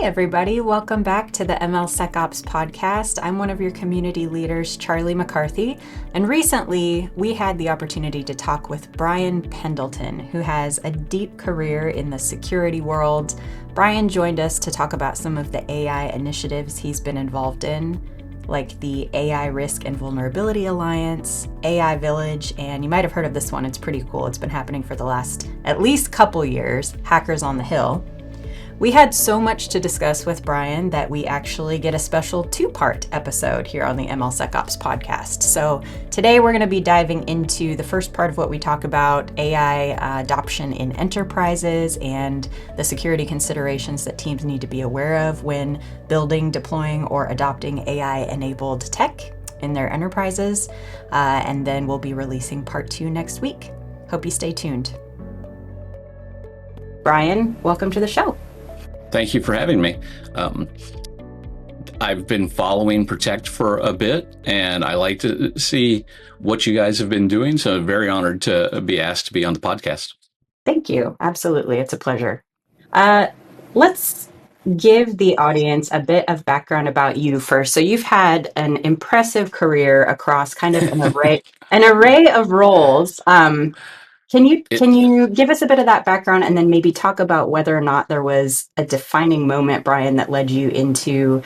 everybody. Welcome back to the MLSecOps Podcast. I'm one of your community leaders, Charlie McCarthy. And recently, we had the opportunity to talk with Brian Pendleton, who has a deep career in the security world. Brian joined us to talk about some of the AI initiatives he's been involved in, like the AI Risk and Vulnerability Alliance, AI Village, and you might have heard of this one. It's pretty cool. It's been happening for the last at least couple years, Hackers on the Hill. We had so much to discuss with Brian that we actually get a special two-part episode here on the MLSecOps podcast. So today we're going to be diving into the first part of what we talk about, AI adoption in enterprises and the security considerations that teams need to be aware of when building, deploying, or adopting AI-enabled tech in their enterprises. And then we'll be releasing part 2 next week. Hope you stay tuned. Brian, welcome to the show. Thank you for having me. I've been following Protect for a bit, and I like to see what you guys have been doing. So I'm very honored to be asked to be on the podcast. Thank you. Absolutely. It's a pleasure. Let's give the audience a bit of background about you first. So you've had an impressive career across kind of an array of roles. Can you give us a bit of that background and then maybe talk about whether or not there was a defining moment, Brian, that led you into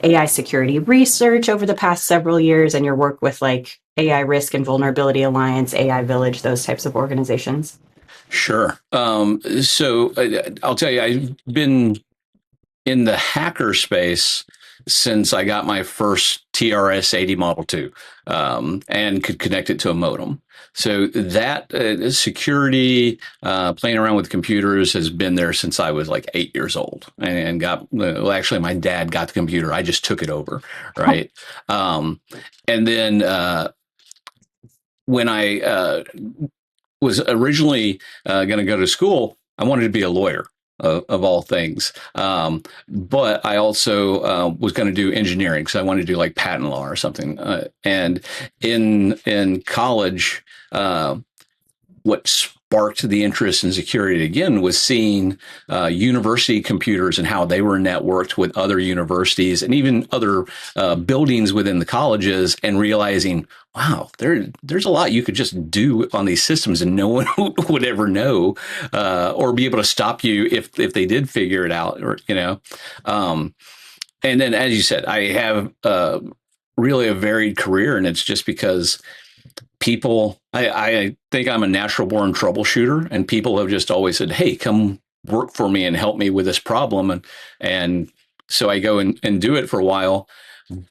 AI security research over the past several years and your work with like AI Risk and Vulnerability Alliance, AI Village, those types of organizations? Sure. So I'll tell you, I've been in the hacker space since I got my first TRS-80 Model 2 and could connect it to a modem. So that security, playing around with computers has been there since I was like 8 years old and actually my dad got the computer. I just took it over. Right. And then when I was originally going to go to school, I wanted to be a lawyer. Of all things. But I also was going to do engineering because I wanted to do like patent law or something. And in college, what sparked the interest in security again was seeing university computers and how they were networked with other universities and even other buildings within the colleges and realizing, wow, there's a lot you could just do on these systems and no one would ever know or be able to stop you if they did figure it out, or and then, as you said, I have really a varied career, and it's just because people, I think I'm a natural born troubleshooter, and people have just always said, hey, come work for me and help me with this problem. And so I go and do it for a while,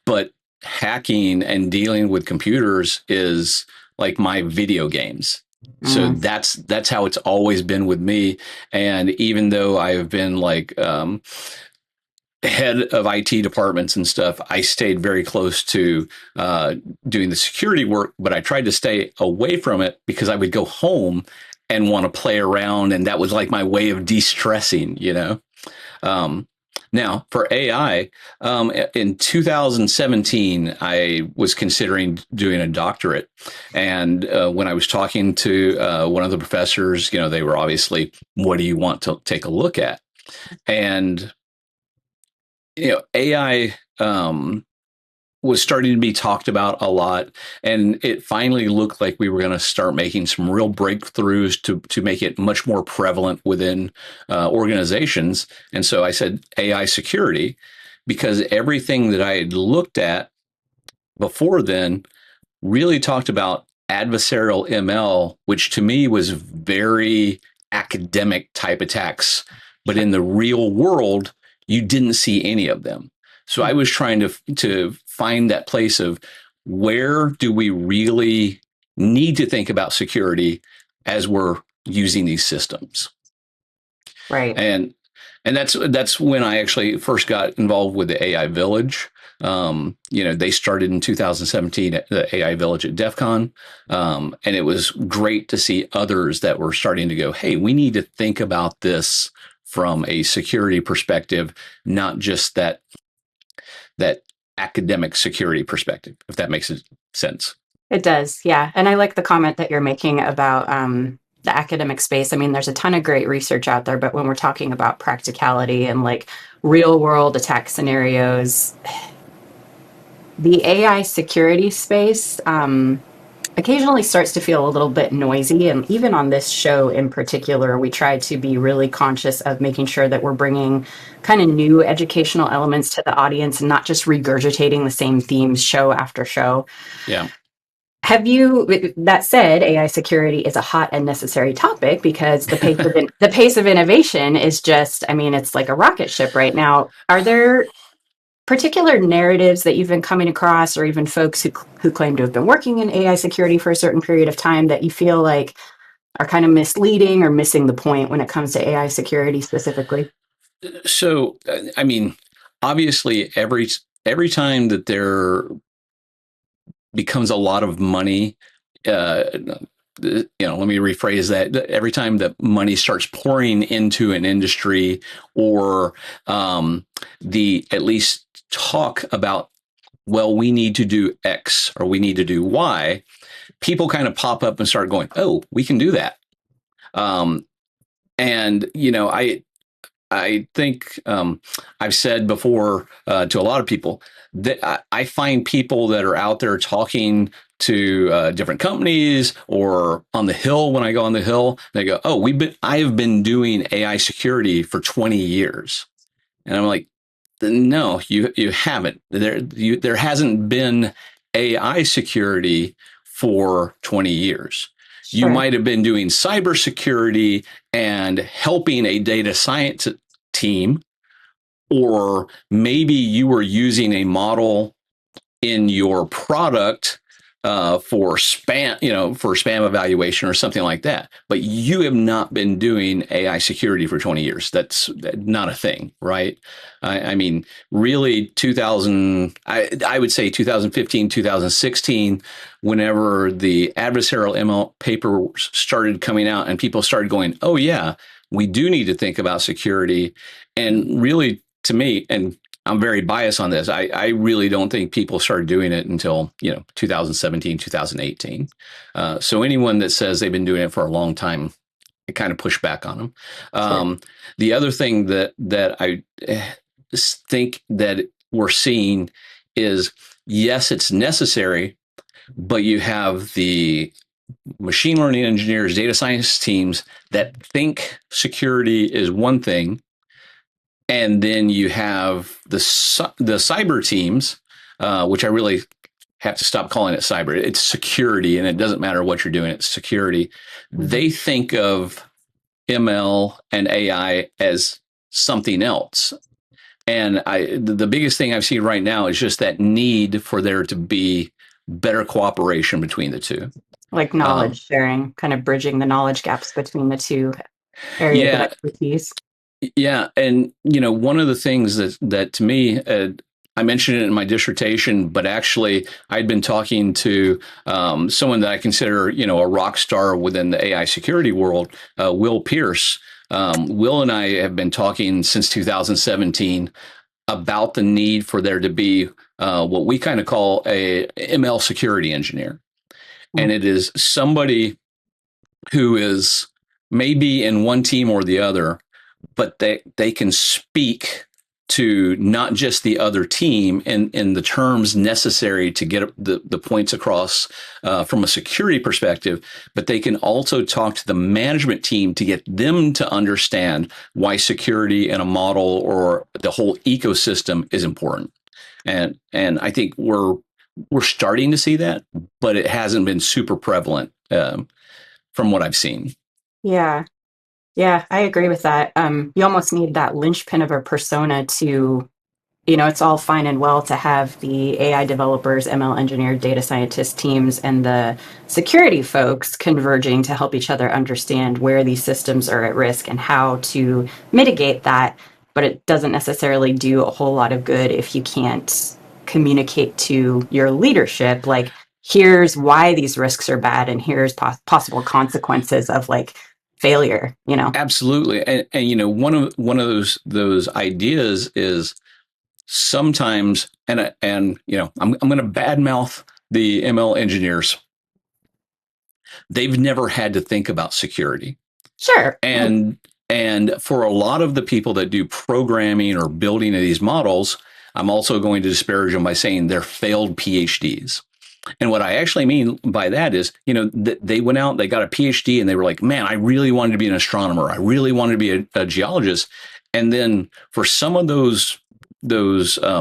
but hacking and dealing with computers is like my video games. So that's how it's always been with me. And even though I've been like head of IT departments and stuff, I stayed very close to doing the security work, but I tried to stay away from it because I would go home and want to play around. And that was like my way of de-stressing, Now, for AI, in 2017, I was considering doing a doctorate. And when I was talking to one of the professors, they were obviously, what do you want to take a look at? And, AI was starting to be talked about a lot. And it finally looked like we were going to start making some real breakthroughs to make it much more prevalent within organizations. And so I said AI security, because everything that I had looked at before then really talked about adversarial ML, which to me was very academic type attacks. But in the real world, you didn't see any of them. So I was trying to find that place of where do we really need to think about security as we're using these systems. Right. And that's when I actually first got involved with the AI Village. They started in 2017 at the AI Village at DEF CON. And it was great to see others that were starting to go, hey, we need to think about this from a security perspective, not just that academic security perspective, if that makes sense. It does, yeah. And I like the comment that you're making about the academic space, I mean, there's a ton of great research out there, but when we're talking about practicality and like real world attack scenarios, the AI security space occasionally starts to feel a little bit noisy. And even on this show in particular, we try to be really conscious of making sure that we're bringing kind of new educational elements to the audience and not just regurgitating the same themes show after show. Yeah. Have you, that said, AI security is a hot and necessary topic because the pace of innovation is just, I mean, it's like a rocket ship right now. Are there particular narratives that you've been coming across, or even folks who claim to have been working in AI security for a certain period of time, that you feel like are kind of misleading or missing the point when it comes to AI security specifically? So, I mean, obviously, every time that there becomes a lot of money, let me rephrase that. Every time that money starts pouring into an industry, or the at least talk about, well, we need to do X or we need to do Y, people kind of pop up and start going, oh, we can do that. And I think I've said before to a lot of people that I find people that are out there talking to different companies or on the Hill. When I go on the Hill, they go, "Oh, I have been doing AI security for 20 years," and I'm like, "No, you haven't. There hasn't been AI security for 20 years." You Sure. might have been doing cybersecurity and helping a data science team, or maybe you were using a model in your product for spam evaluation or something like that. But you have not been doing AI security for 20 years. That's not a thing, right? I mean, really, I would say 2015, 2016, whenever the adversarial ML papers started coming out and people started going, oh, yeah, we do need to think about security. And really, to me, and I'm very biased on this. I really don't think people started doing it until 2017, 2018. So anyone that says they've been doing it for a long time, I kind of push back on them. Sure. The other thing that I think that we're seeing is, yes, it's necessary, but you have the machine learning engineers, data science teams that think security is one thing, and then you have the cyber teams, which I really have to stop calling it cyber. It's security, and it doesn't matter what you're doing. It's security. Mm-hmm. They think of ML and AI as something else. And the biggest thing I've seen right now is just that need for there to be better cooperation between the two. Like knowledge sharing, kind of bridging the knowledge gaps between the two areas of Yeah. expertise. Yeah, and one of the things that to me, I mentioned it in my dissertation, but actually I'd been talking to someone that I consider a rock star within the AI security world, Will Pierce. Will and I have been talking since 2017 about the need for there to be what we kind of call a ML security engineer, and it is somebody who is maybe in one team or the other, but they can speak to not just the other team in the terms necessary to get the points across from a security perspective, but they can also talk to the management team to get them to understand why security in a model or the whole ecosystem is important. And I think we're starting to see that, but it hasn't been super prevalent from what I've seen. Yeah. Yeah, I agree with that. You almost need that linchpin of a persona to, it's all fine and well to have the AI developers, ML engineer, data scientist teams, and the security folks converging to help each other understand where these systems are at risk and how to mitigate that. But it doesn't necessarily do a whole lot of good if you can't communicate to your leadership, like, here's why these risks are bad and here's possible consequences of like failure. Absolutely, and one of those ideas is sometimes, and I'm going to badmouth the ML engineers. they've never had to think about security. Sure. And for a lot of the people that do programming or building of these models, I'm also going to disparage them by saying they're failed PhDs. And what I actually mean by that is, they went out, they got a PhD, and they were like, man, I really wanted to be an astronomer. I really wanted to be a geologist. And then for some of those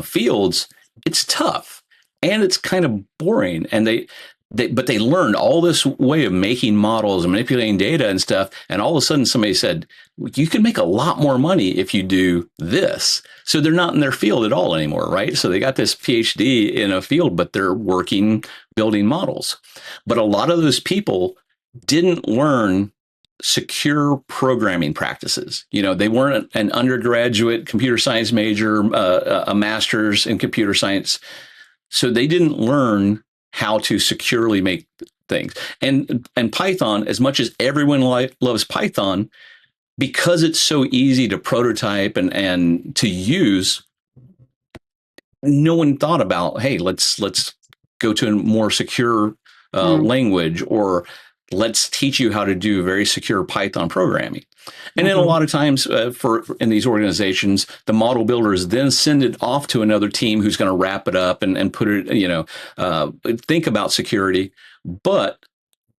fields, it's tough and it's kind of boring. And but they learned all this way of making models and manipulating data and stuff. And all of a sudden somebody said, you can make a lot more money if you do this. So they're not in their field at all anymore, right? So they got this PhD in a field, but they're working building models. But a lot of those people didn't learn secure programming practices. They weren't an undergraduate computer science major, a master's in computer science. So they didn't learn how to securely make things. And Python, as much as everyone loves Python, because it's so easy to prototype and to use, no one thought about, hey, let's go to a more secure language, or let's teach you how to do very secure Python programming. And then a lot of times in these organizations, the model builders then send it off to another team who's going to wrap it up and put it, think about security. But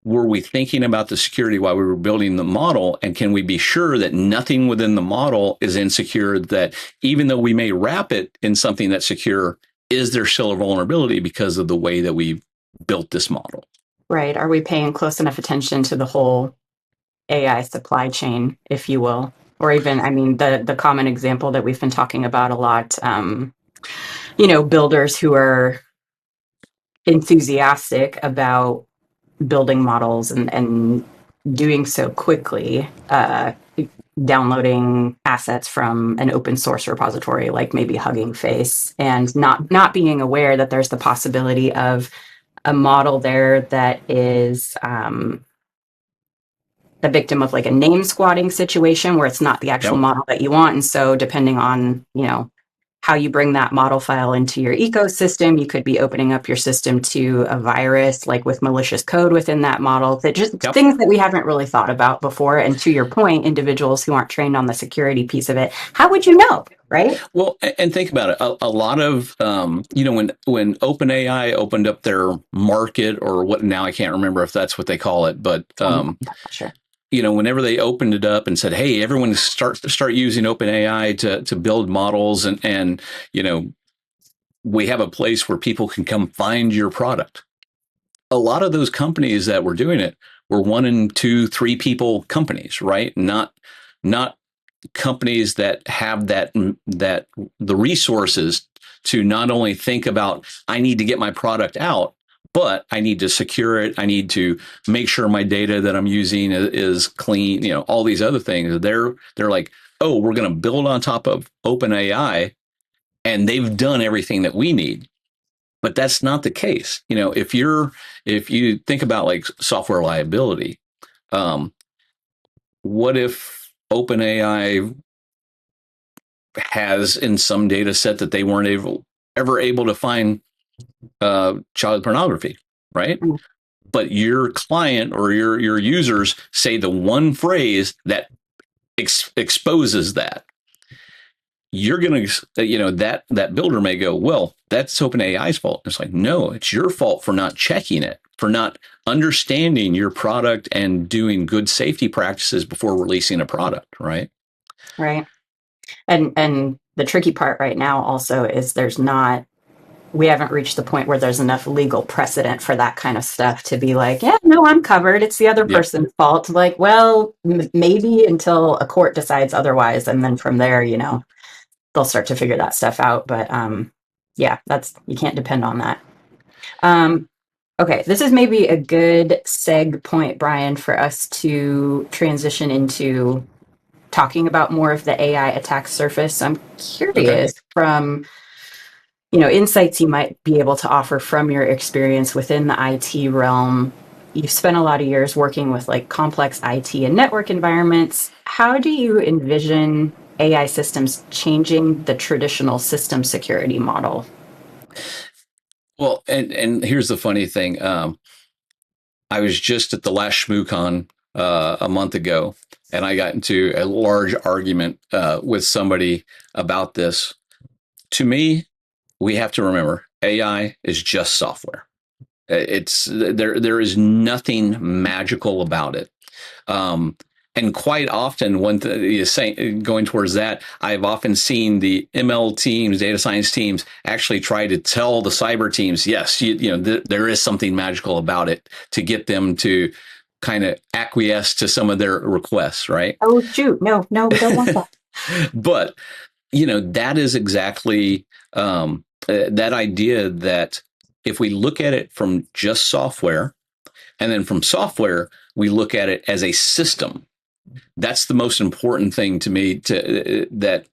were we thinking about the security while we were building the model? And can we be sure that nothing within the model is insecure, that even though we may wrap it in something that's secure, is there still a vulnerability because of the way that we built this model? Right. Are we paying close enough attention to the whole AI supply chain, if you will? Or even, the common example that we've been talking about a lot, builders who are enthusiastic about building models and doing so quickly, downloading assets from an open source repository, like maybe Hugging Face, and not being aware that there's the possibility of a model there that is the victim of like a name squatting situation where it's not the actual model that you want. And so depending on, how you bring that model file into your ecosystem, you could be opening up your system to a virus, like with malicious code within that model, that just things that we haven't really thought about before. And to your point, individuals who aren't trained on the security piece of it, how would you know? Right. Well, and think about it. A lot of, when OpenAI opened up their market, or what now, I can't remember if that's what they call it, but sure. Whenever they opened it up and said, hey, everyone start using OpenAI to build models, and we have a place where people can come find your product. A lot of those companies that were doing it were 1 and 2, 3 people companies, right? Not companies that have the resources to not only think about, I need to get my product out, but I need to secure it. I need to make sure my data that I'm using is clean, all these other things. They're like, oh, we're going to build on top of OpenAI, and they've done everything that we need. But that's not the case. If you think about like software liability, what if OpenAI has in some data set that they weren't ever able to find child pornography, right? But your client or your users say the one phrase that exposes that. You're going to, that builder may go, well, that's OpenAI's fault. It's like, no, it's your fault for not checking it, for not understanding your product and doing good safety practices before releasing a product, right? Right. And the tricky part right now also is we haven't reached the point where there's enough legal precedent for that kind of stuff to be like, yeah, no, I'm covered. It's the other person's fault. Like, well, maybe until a court decides otherwise. And then from there, they'll start to figure that stuff out. But you can't depend on that. Okay, this is maybe a good seg point, Brian, for us to transition into talking about more of the AI attack surface. I'm curious from insights you might be able to offer from your experience within the IT realm. You've spent a lot of years working with like complex IT and network environments. How do you envision AI systems changing the traditional system security model? Well, and here's the funny thing. I was just at the last ShmooCon a month ago, and I got into a large argument with somebody about this. To me, we have to remember AI is just software. It's there is nothing magical about it. And quite often, when going towards that, I've often seen the ML teams, data science teams, actually try to tell the cyber teams, yes, there is something magical about it, to get them to kind of acquiesce to some of their requests, right? Oh, shoot. No, we don't want that. But, that is exactly that idea that if we look at it from just software, and then from software, we look at it as a system. That's the most important thing to me, that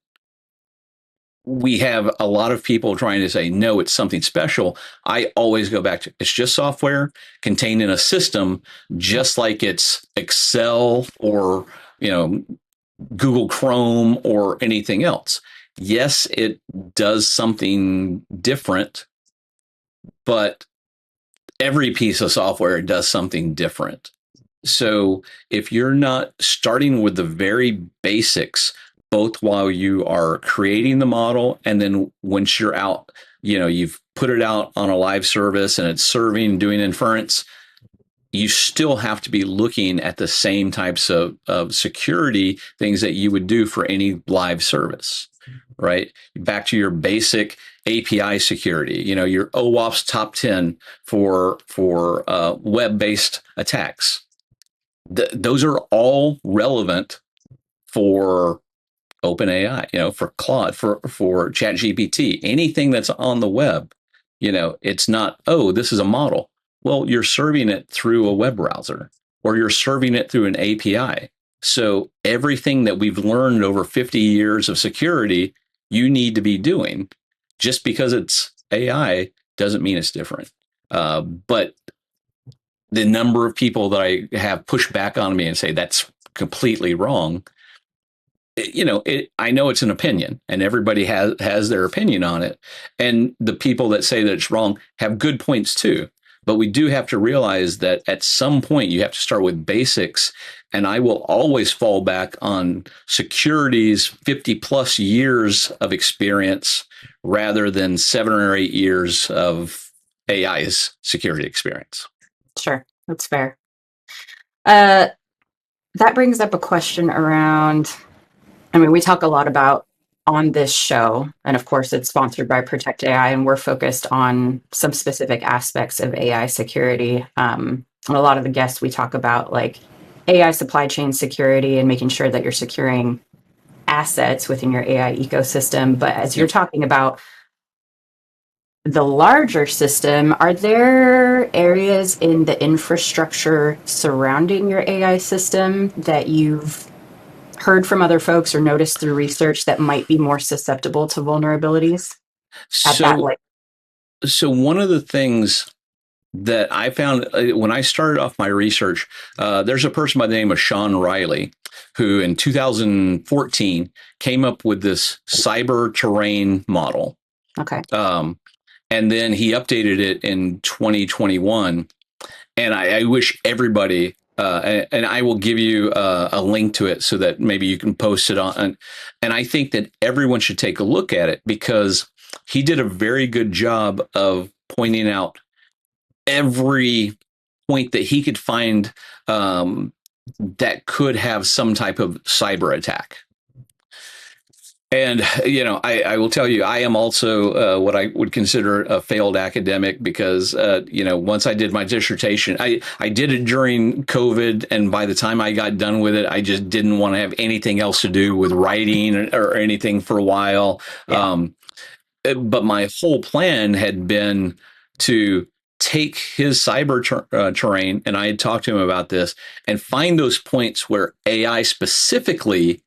we have a lot of people trying to say, no, it's something special. I always go back to, it's just software contained in a system, just like it's Excel or, Google Chrome or anything else. Yes, it does something different, but every piece of software does something different. So if you're not starting with the very basics, both while you are creating the model, and then once you're out, you've put it out on a live service and it's serving, doing inference, you still have to be looking at the same types of security things that you would do for any live service, right? Back to your basic API security, your OWASP top 10 for web-based attacks. Those are all relevant for OpenAI, for Claude, for ChatGPT, anything that's on the web. It's not, oh, this is a model. Well, you're serving it through a web browser, or you're serving it through an API. So everything that we've learned over 50 years of security, you need to be doing. Just because it's AI doesn't mean it's different. But the number of people that I have push back on me and say that's completely wrong, I know it's an opinion, and everybody has their opinion on it. And the people that say that it's wrong have good points too. But we do have to realize that at some point you have to start with basics. And I will always fall back on security's 50 plus years of experience rather than 7 or 8 years of AI's security experience. Sure, that's fair. That brings up a question around, we talk a lot about on this show, and of course it's sponsored by Protect AI, and we're focused on some specific aspects of AI security. And a lot of the guests, we talk about like AI supply chain security and making sure that you're securing assets within your AI ecosystem. But as you're talking about the larger system, are there areas in the infrastructure surrounding your AI system that you've heard from other folks or noticed through research that might be more susceptible to vulnerabilities at that level? So one of the things that I found when I started off my research, there's a person by the name of Sean Riley, who in 2014 came up with this cyber terrain model. Okay. And then he updated it in 2021. And I wish everybody, and I will give you a link to it so that maybe you can post it on. And I think that everyone should take a look at it, because he did a very good job of pointing out every point that he could find that could have some type of cyber attack. And, I will tell you, I am also what I would consider a failed academic, because, once I did my dissertation, I did it during COVID. And by the time I got done with it, I just didn't want to have anything else to do with writing or anything for a while. Yeah. But my whole plan had been to take his cyber terrain, and I had talked to him about this, and find those points where AI specifically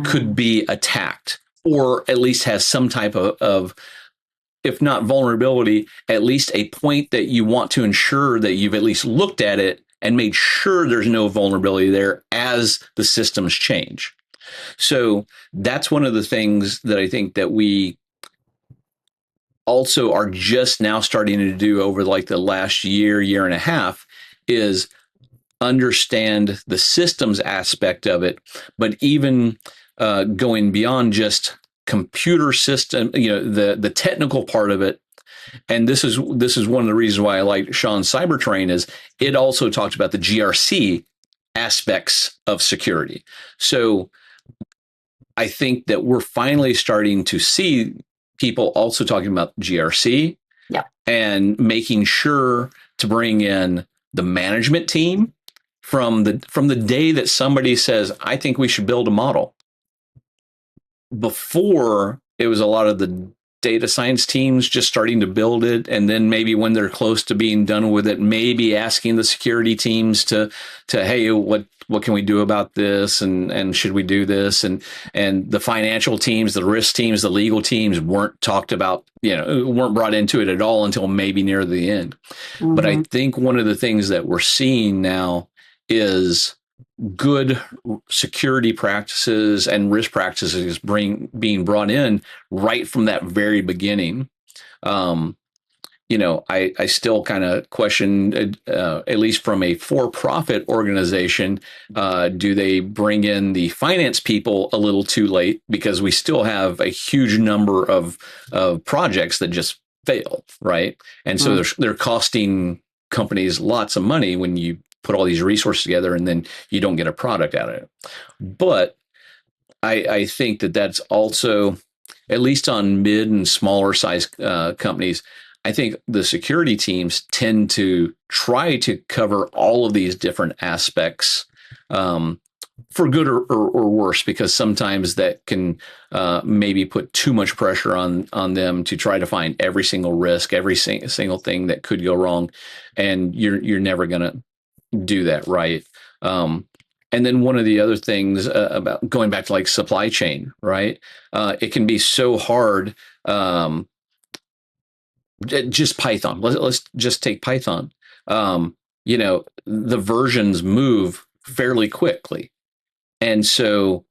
could be attacked, or at least has some type of, if not vulnerability, at least a point that you want to ensure that you've at least looked at it and made sure there's no vulnerability there as the systems change. So that's one of the things that I think that we also are just now starting to do over like the last year and a half, is understand the systems aspect of it, but even going beyond just computer system, the technical part of it. And this is one of the reasons why I like Sean's Cybertrain is it also talked about the GRC aspects of security. So I think that we're finally starting to see people also talking about GRC and making sure to bring in the management team from the day that somebody says, I think we should build a model. Before, it was a lot of the data science teams just starting to build it, and then maybe when they're close to being done with it, maybe asking the security teams to hey, what can we do about this, and should we do this, and the financial teams, the risk teams, the legal teams weren't talked about, weren't brought into it at all until maybe near the end. Mm-hmm. But I think one of the things that we're seeing now is good security practices and risk practices being brought in right from that very beginning. I still kind of question, at least from a for-profit organization, do they bring in the finance people a little too late? Because we still have a huge number of projects that just fail, right? And so they're costing companies lots of money when you put all these resources together and then you don't get a product out of it. But I think that that's also, at least on mid and smaller size companies, I think the security teams tend to try to cover all of these different aspects for good or worse, because sometimes that can maybe put too much pressure on them to try to find every single risk, every single thing that could go wrong. And you're never going to do that right. And then one of the other things about going back to like supply chain, right? It can be so hard. Just Python. Let's just take Python. The versions move fairly quickly. And so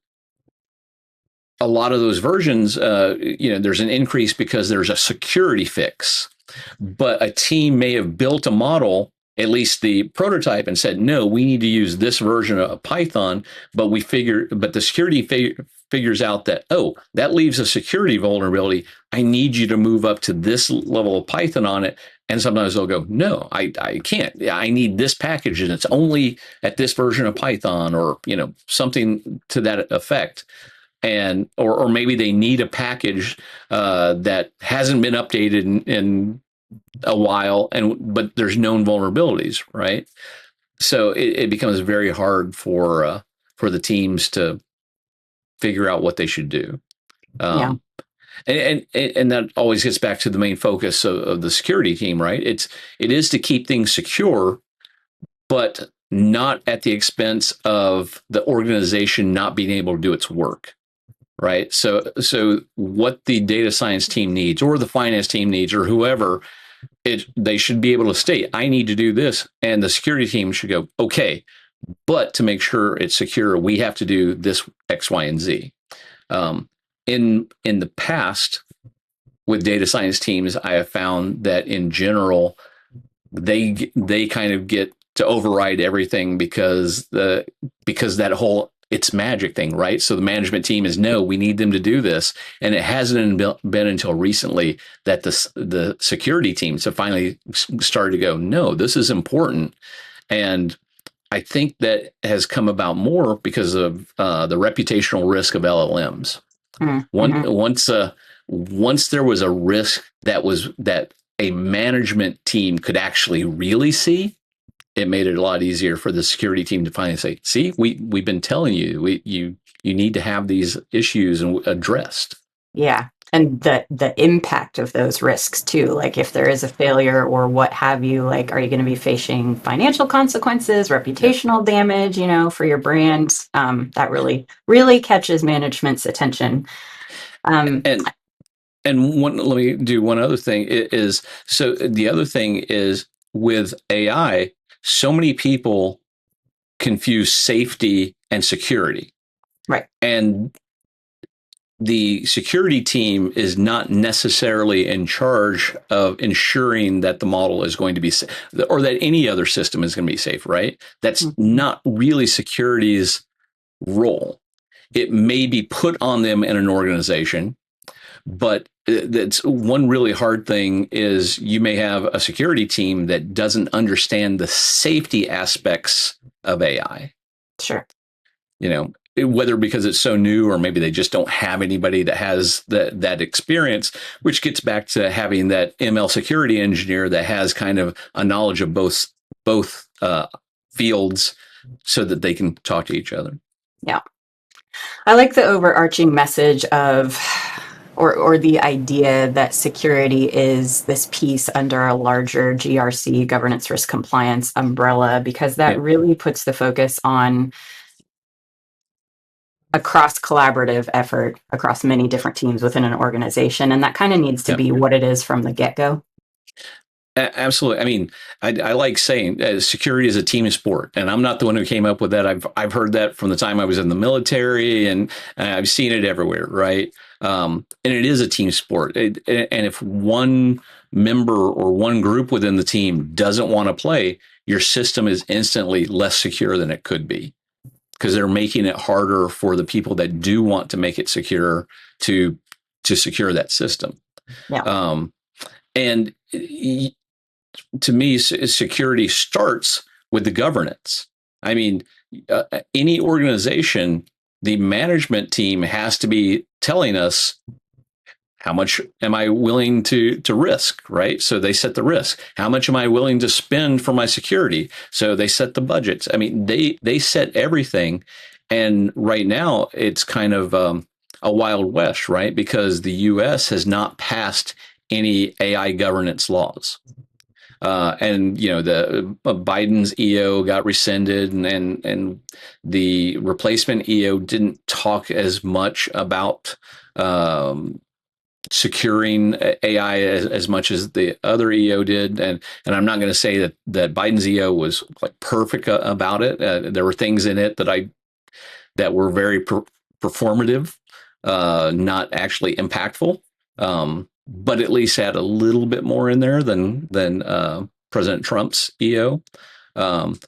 a lot of those versions, there's an increase because there's a security fix. But a team may have built a model, at least the prototype, and said, no, we need to use this version of Python, but the security figures out that, oh, that leaves a security vulnerability. I need you to move up to this level of Python on it. And sometimes they'll go, no, I can't. I need this package, and it's only at this version of Python, or something to that effect. And or maybe they need a package that hasn't been updated in a while, but there's known vulnerabilities, right? So it becomes very hard for the teams to figure out what they should do. And that always gets back to the main focus of the security team, right? It is to keep things secure, but not at the expense of the organization not being able to do its work. Right. So what the data science team needs, or the finance team needs, or whoever, they should be able to state, I need to do this. And the security team should go, okay, but to make sure it's secure, we have to do this X, Y, and Z. In the past, with data science teams, I have found that in general, they kind of get to override everything because that whole it's magic thing, right? So the management team is, no, we need them to do this. And it hasn't been until recently that the security teams have finally started to go, no, this is important. And I think that has come about more because of the reputational risk of LLMs. Mm-hmm. Once there was a risk that a management team could actually really see, it made it a lot easier for the security team to finally say, see, we've been telling you, you need to have these issues addressed. Yeah. And the impact of those risks too, like if there is a failure or what have you, like, are you going to be facing financial consequences, reputational damage, for your brand? That really, really catches management's attention. And let me do one other thing is, so the other thing is with AI, so many people confuse safety and security. Right. And the security team is not necessarily in charge of ensuring that the model is going to be safe, or that any other system is going to be safe, right? That's not really security's role. It may be put on them in an organization, but that's one really hard thing is you may have a security team that doesn't understand the safety aspects of AI. Sure. Whether because it's so new, or maybe they just don't have anybody that has that experience, which gets back to having that ML security engineer that has kind of a knowledge of both fields so that they can talk to each other. Yeah. I like the overarching message of, or the idea that security is this piece under a larger GRC, governance risk compliance umbrella, because that really puts the focus on a cross-collaborative effort across many different teams within an organization. And that kind of needs to be what it is from the get-go. Absolutely. I mean, I like saying security is a team sport, and I'm not the one who came up with that. I've heard that from the time I was in the military, and I've seen it everywhere, right? And it is a team sport. And if one member or one group within the team doesn't want to play, your system is instantly less secure than it could be, because they're making it harder for the people that do want to make it secure to secure that system. Yeah. And to me, security starts with the governance. I mean, any organization, the management team has to be telling us, how much am I willing to risk, right? So they set the risk. How much am I willing to spend for my security? So they set the budgets. I mean, they set everything. And right now, it's kind of a Wild West, right? Because the U.S. has not passed any AI governance laws. And the Biden's EO got rescinded, and the replacement EO didn't talk as much about securing AI as much as the other EO did. And I'm not going to say that Biden's EO was like perfect about it. There were things in it that were very performative, not actually impactful. But at least had a little bit more in there than President Trump's EO. But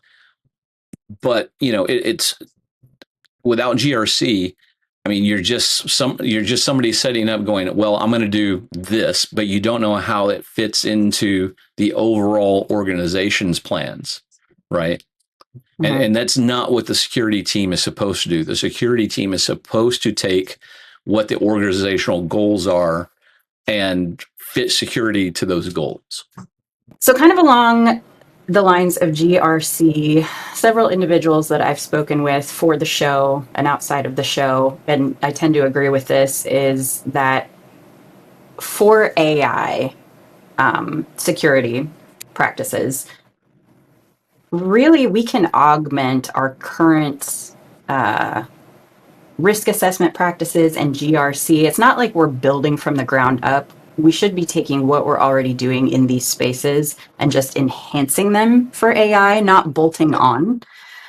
it's without GRC. I mean, you're just somebody setting up going, well, I'm going to do this, but you don't know how it fits into the overall organization's plans, right? Mm-hmm. And that's not what the security team is supposed to do. The security team is supposed to take what the organizational goals are and fit security to those goals. So kind of along the lines of GRC, several individuals that I've spoken with for the show and outside of the show, and I tend to agree with this, is that for AI security practices, really we can augment our current risk assessment practices and GRC. It's not like we're building from the ground up. We should be taking what we're already doing in these spaces and just enhancing them for AI, not bolting on.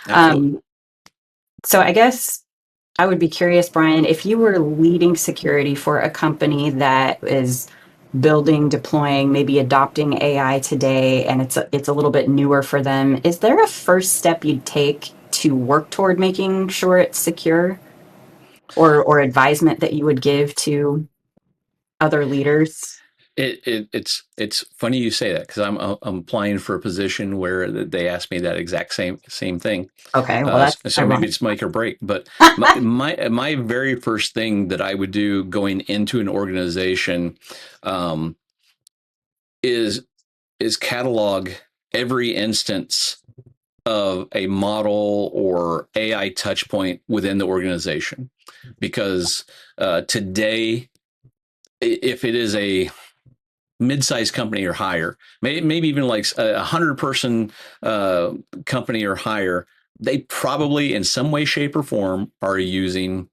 So I guess I would be curious, Brian, if you were leading security for a company that is building, deploying, maybe adopting AI today, and it's a little bit newer for them, is there a first step you'd take to work toward making sure it's secure, or advisement that you would give to other leaders? It's funny you say that, because I'm applying for a position where they asked me that exact same thing. Okay, well, so maybe it's make or break. But my very first thing that I would do going into an organization is catalog every instance of a model or AI touchpoint within the organization, because today, if it is a mid-sized company or higher, maybe even like a 100-person company or higher, they probably in some way, shape, or form are using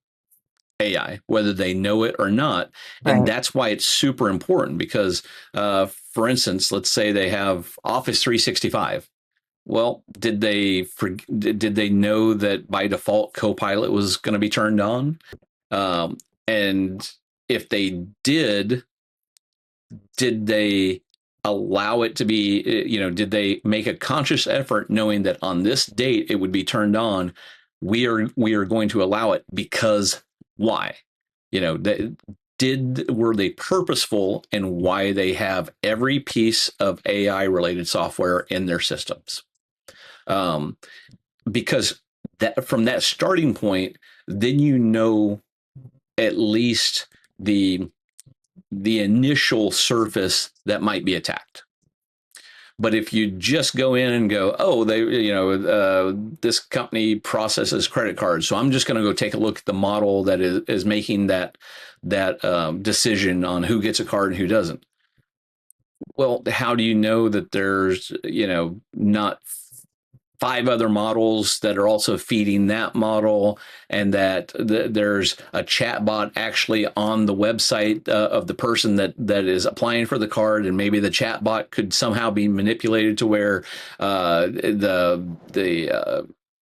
AI, whether they know it or not. Right. And that's why it's super important, because, for instance, let's say they have Office 365. Well, did they know that by default Copilot was going to be turned on? And if they did they allow it to be, did they make a conscious effort knowing that on this date it would be turned on? We are going to allow it because why? Were they purposeful in why they have every piece of AI related software in their systems? Because that from that starting point, then at least the initial surface that might be attacked. But if you just go in and go, oh, this company processes credit cards, so I'm just going to go take a look at the model that is making that decision on who gets a card and who doesn't. Well, how do you know that there's not 5 other models that are also feeding that model, and that there's a chat bot actually on the website of the person that is applying for the card, and maybe the chat bot could somehow be manipulated to where the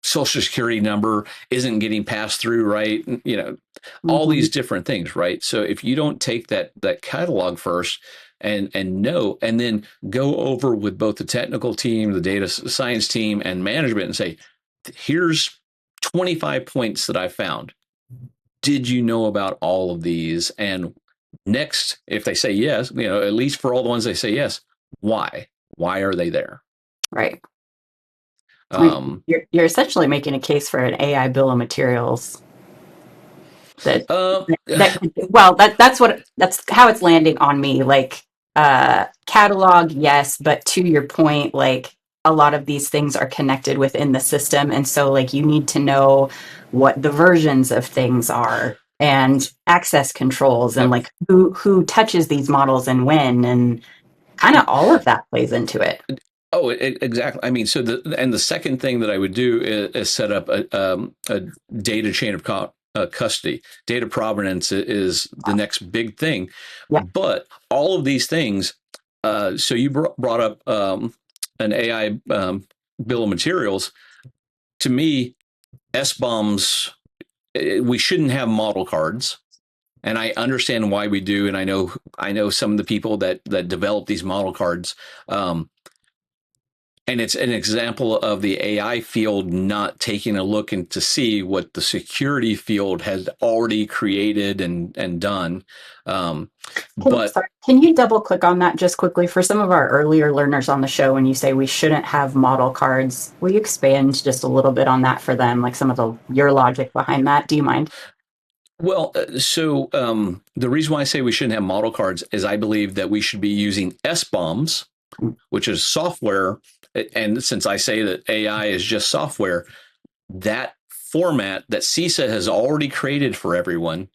social security number isn't getting passed through, right? All these different things, right? So if you don't take that catalog first and know, and then go over with both the technical team, the data science team, and management, and say, here's 25 points that I found. Did you know about all of these? And next, if they say yes, at least for all the ones they say yes, why? Why are they there? Right. You're essentially making a case for an AI bill of materials. That's how it's landing on me. Like, catalog, yes, but to your point, like, a lot of these things are connected within the system, and so like you need to know what the versions of things are and access controls and like who touches these models and when, and kind of all of that plays into it. Oh, exactly. I mean, the second thing that I would do is set up a data chain of custody. Data provenance is the next big thing. Yeah. But all of these things, so you brought up an AI bill of materials. To me, SBOMs, we shouldn't have model cards. And I understand why we do. And I know some of the people that develop these model cards. And it's an example of the AI field not taking a look and to see what the security field has already created and done. Can you double click on that just quickly for some of our earlier learners on the show? When you say we shouldn't have model cards, will you expand just a little bit on that for them, like some of your logic behind that? Do you mind? Well, so the reason why I say we shouldn't have model cards is I believe that we should be using SBOMs, which is software. And since I say that AI is just software, that format that CISA has already created for everyone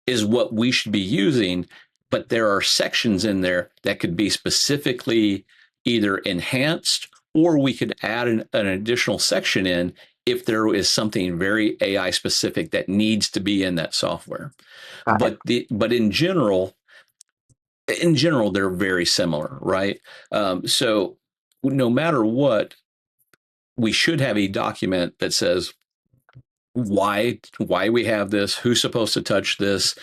is what we should be using. But there are sections in there that could be specifically either enhanced, or we could add an additional section in if there is something very AI specific that needs to be in that software. But in general, they're very similar, right? So no matter what, we should have a document that says why we have this, who's supposed to touch this,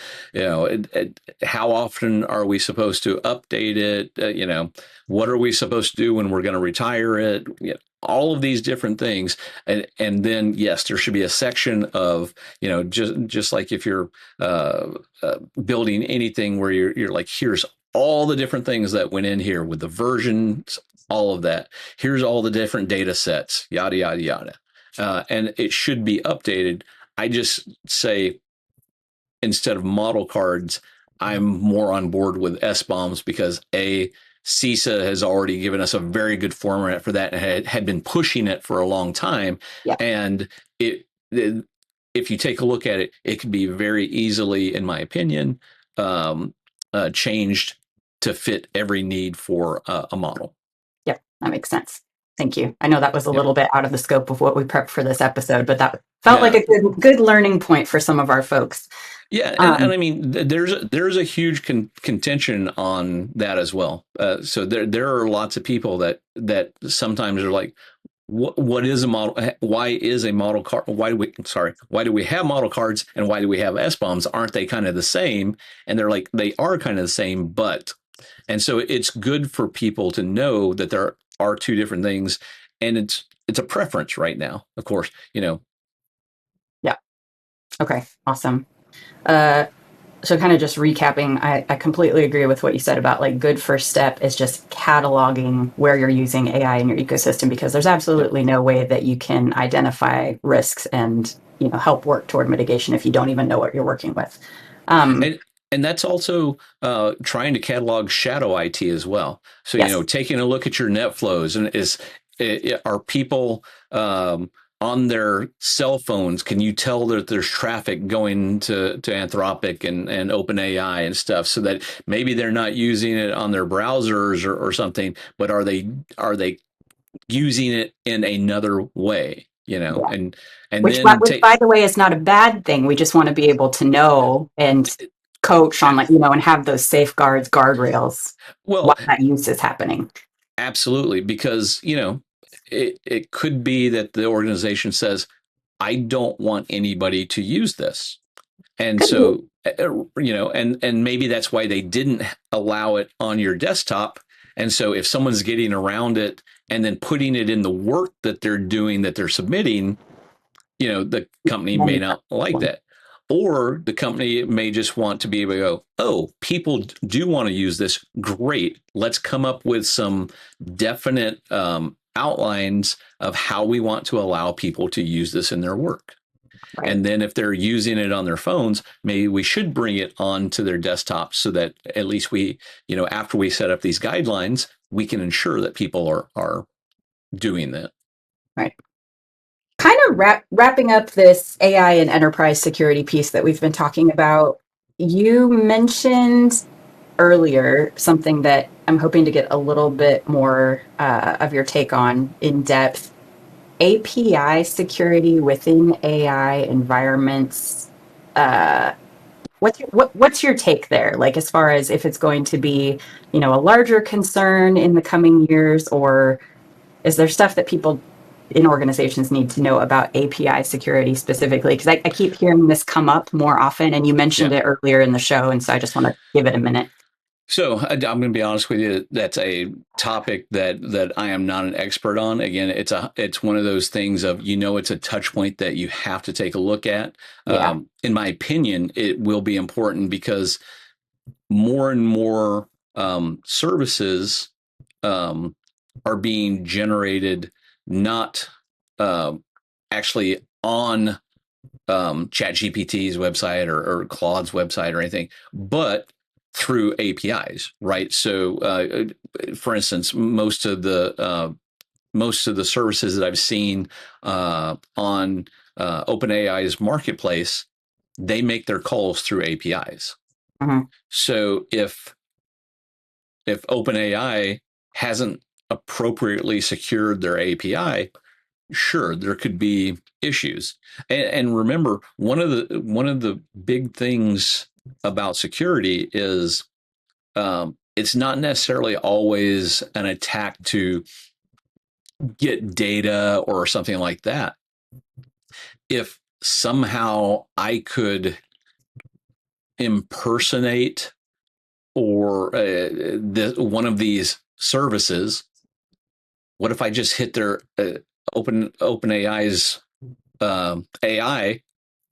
how often are we supposed to update it, what are we supposed to do when we're going to retire it, all of these different things. And then, yes, there should be a section of, just like if you're building anything where you're like, here's all the different things that went in here with the versions, all of that. Here's all the different data sets, yada, yada, yada. And it should be updated. I just say, instead of model cards, I'm more on board with SBOMs because CISA has already given us a very good format for that and had been pushing it for a long time. Yeah. And if you take a look at it, it could be very easily, in my opinion, changed to fit every need for a model. Yep, that makes sense. Thank you. I know that was a little bit out of the scope of what we prepped for this episode, but that felt like a good learning point for some of our folks. Yeah, and I mean, there's a huge contention on that as well. So there are lots of people that sometimes are like, what is a model? Why is a model card? Why do we have model cards and why do we have S-bombs? Aren't they kind of the same? And they're like, they are kind of the same, but, and so it's good for people to know that there are two different things, and it's a preference right now, of course, Yeah. Okay. Awesome. So kind of just recapping, I completely agree with what you said about like good first step is just cataloging where you're using AI in your ecosystem, because there's absolutely no way that you can identify risks and, help work toward mitigation if you don't even know what you're working with. and and that's also trying to catalog shadow IT as well. So Yes. taking a look at your net flows, and are people on their cell phones? Can you tell that there's traffic going to Anthropic and OpenAI and stuff, so that maybe they're not using it on their browsers or something, but are they using it in another way? Yeah. And Which, then which, by the way, is not a bad thing. We just want to be able to know and coach on, like, and have those safeguards, guardrails while well, that use is happening. absolutely, because it could be that the organization says, I don't want anybody to use this. And Could be. so, and maybe that's why they didn't allow it on your desktop. And so if someone's getting around it and then putting it in the work that they're doing, that they're submitting, the company may not like that. Or the company may just want to be able to go, oh, people do want to use this. Great. Let's come up with some definite outlines of how we want to allow people to use this in their work. Right. And then if they're using it on their phones, maybe we should bring it onto their desktops, so that at least we, after we set up these guidelines, we can ensure that people are doing that. Right. Kind of wrapping up this AI and enterprise security piece that we've been talking about, you mentioned earlier something that I'm hoping to get a little bit more of your take on in depth. API security within AI environments. What's your take there? Like, as far as if it's going to be, a larger concern in the coming years, or is there stuff that people in organizations need to know about API security specifically? Because I keep hearing this come up more often, and you mentioned it earlier in the show, and so I just want to give it a minute. So I'm going to be honest with you. That's a topic that I am not an expert on. Again, it's one of those things of, it's a touch point that you have to take a look at. Yeah. In my opinion, it will be important because more and more services are being generated not actually on ChatGPT's website or Claude's website or anything, but through APIs, right? So, for instance, most of the services that I've seen on OpenAI's marketplace, they make their calls through APIs. Mm-hmm. So if OpenAI hasn't appropriately secured their API, sure, there could be issues. And remember, one of the big things about security is it's not necessarily always an attack to get data or something like that. If somehow I could impersonate or one of these services, what if I just hit their OpenAI's AI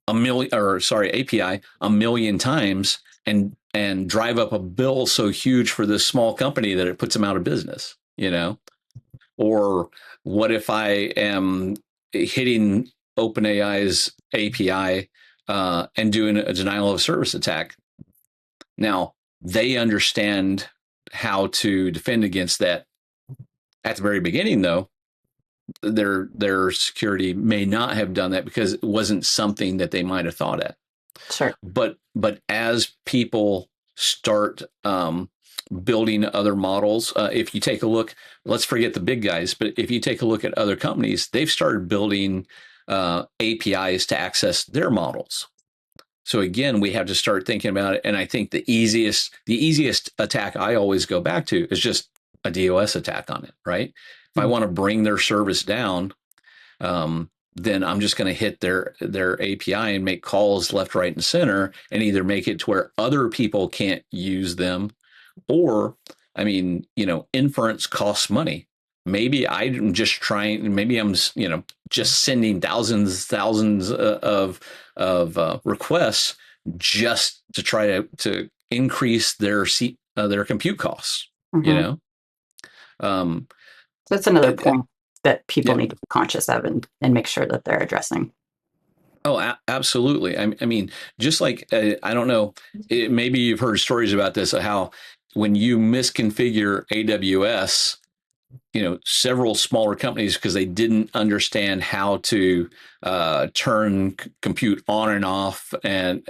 API a million times and drive up a bill so huge for this small company that it puts them out of business, Or what if I am hitting OpenAI's API and doing a denial of service attack? Now, they understand how to defend against that. At the very beginning, though, their security may not have done that because it wasn't something that they might have thought at. Sure. But as people start building other models, if you take a look, let's forget the big guys, but if you take a look at other companies, they've started building APIs to access their models. So again, we have to start thinking about it. And I think the easiest attack I always go back to is just a DOS attack on it, right? If I want to bring their service down, then I'm just going to hit their API and make calls left, right, and center, and either make it to where other people can't use them, or, I mean, inference costs money. Maybe I'm just trying. Maybe I'm, just sending thousands of requests just to try to increase their compute costs. So that's another point that people need to be conscious of and make sure that they're addressing. Oh, absolutely. I mean, just like, I don't know, maybe you've heard stories about this, of how when you misconfigure AWS, several smaller companies, because they didn't understand how to turn compute on and off. And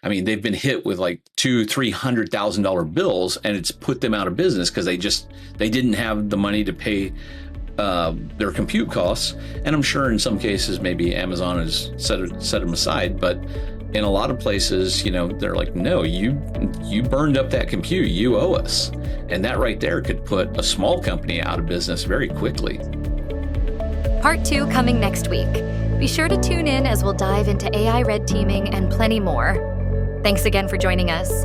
I mean, they've been hit with like $200,000-$300,000 bills, and it's put them out of business because they didn't have the money to pay their compute costs. And I'm sure in some cases, maybe Amazon has set them aside, but in a lot of places, they're like, no, you burned up that compute, you owe us. And that right there could put a small company out of business very quickly. Part 2 coming next week. Be sure to tune in as we'll dive into AI red teaming and plenty more. Thanks again for joining us.